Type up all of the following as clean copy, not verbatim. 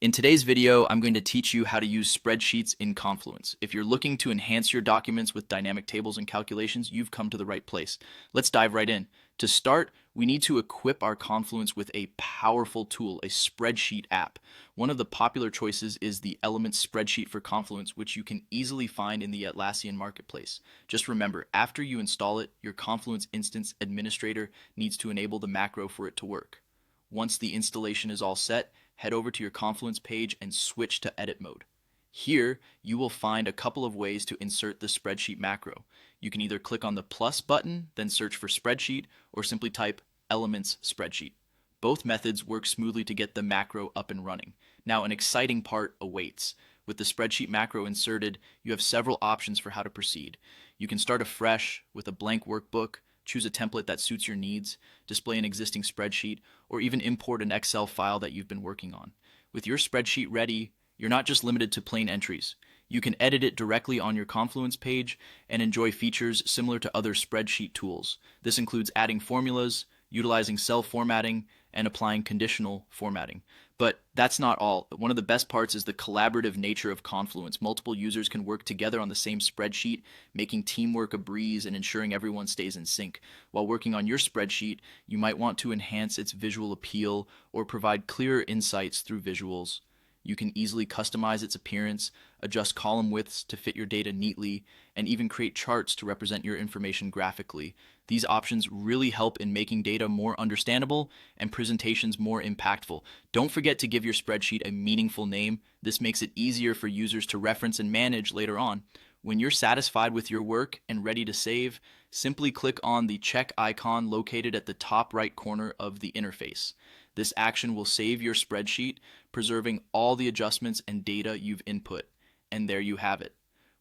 In today's video, I'm going to teach you how to use spreadsheets in Confluence. If you're looking to enhance your documents with dynamic tables and calculations, you've come to the right place. Let's dive right in. To start, we need to equip our Confluence with a powerful tool, a spreadsheet app. One of the popular choices is the Elements spreadsheet for Confluence, which you can easily find in the Atlassian marketplace. Just remember, after you install it, your Confluence instance administrator needs to enable the macro for it to work. Once the installation is all set, head over to your Confluence page and switch to edit mode. Here, you will find a couple of ways to insert the spreadsheet macro. You can either click on the plus button, then search for spreadsheet, or simply type elements spreadsheet. Both methods work smoothly to get the macro up and running. Now, an exciting part awaits. With the spreadsheet macro inserted, you have several options for how to proceed. You can start afresh with a blank workbook, choose a template that suits your needs, display an existing spreadsheet, or even import an Excel file that you've been working on. With your spreadsheet ready, you're not just limited to plain entries. You can edit it directly on your Confluence page and enjoy features similar to other spreadsheet tools. This includes adding formulas, utilizing cell formatting, and applying conditional formatting. But that's not all. One of the best parts is the collaborative nature of Confluence. Multiple users can work together on the same spreadsheet, making teamwork a breeze and ensuring everyone stays in sync. While working on your spreadsheet, you might want to enhance its visual appeal or provide clearer insights through visuals. You can easily customize its appearance, adjust column widths to fit your data neatly, and even create charts to represent your information graphically. These options really help in making data more understandable and presentations more impactful. Don't forget to give your spreadsheet a meaningful name. This makes it easier for users to reference and manage later on. When you're satisfied with your work and ready to save, simply click on the check icon located at the top right corner of the interface. This action will save your spreadsheet, preserving all the adjustments and data you've input. And there you have it.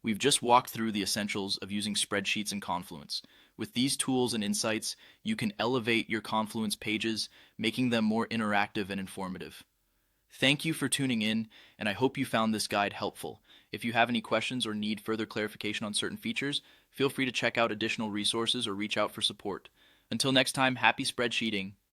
We've just walked through the essentials of using spreadsheets in Confluence. With these tools and insights, you can elevate your Confluence pages, making them more interactive and informative. Thank you for tuning in, and I hope you found this guide helpful. If you have any questions or need further clarification on certain features, feel free to check out additional resources or reach out for support. Until next time, happy spreadsheeting.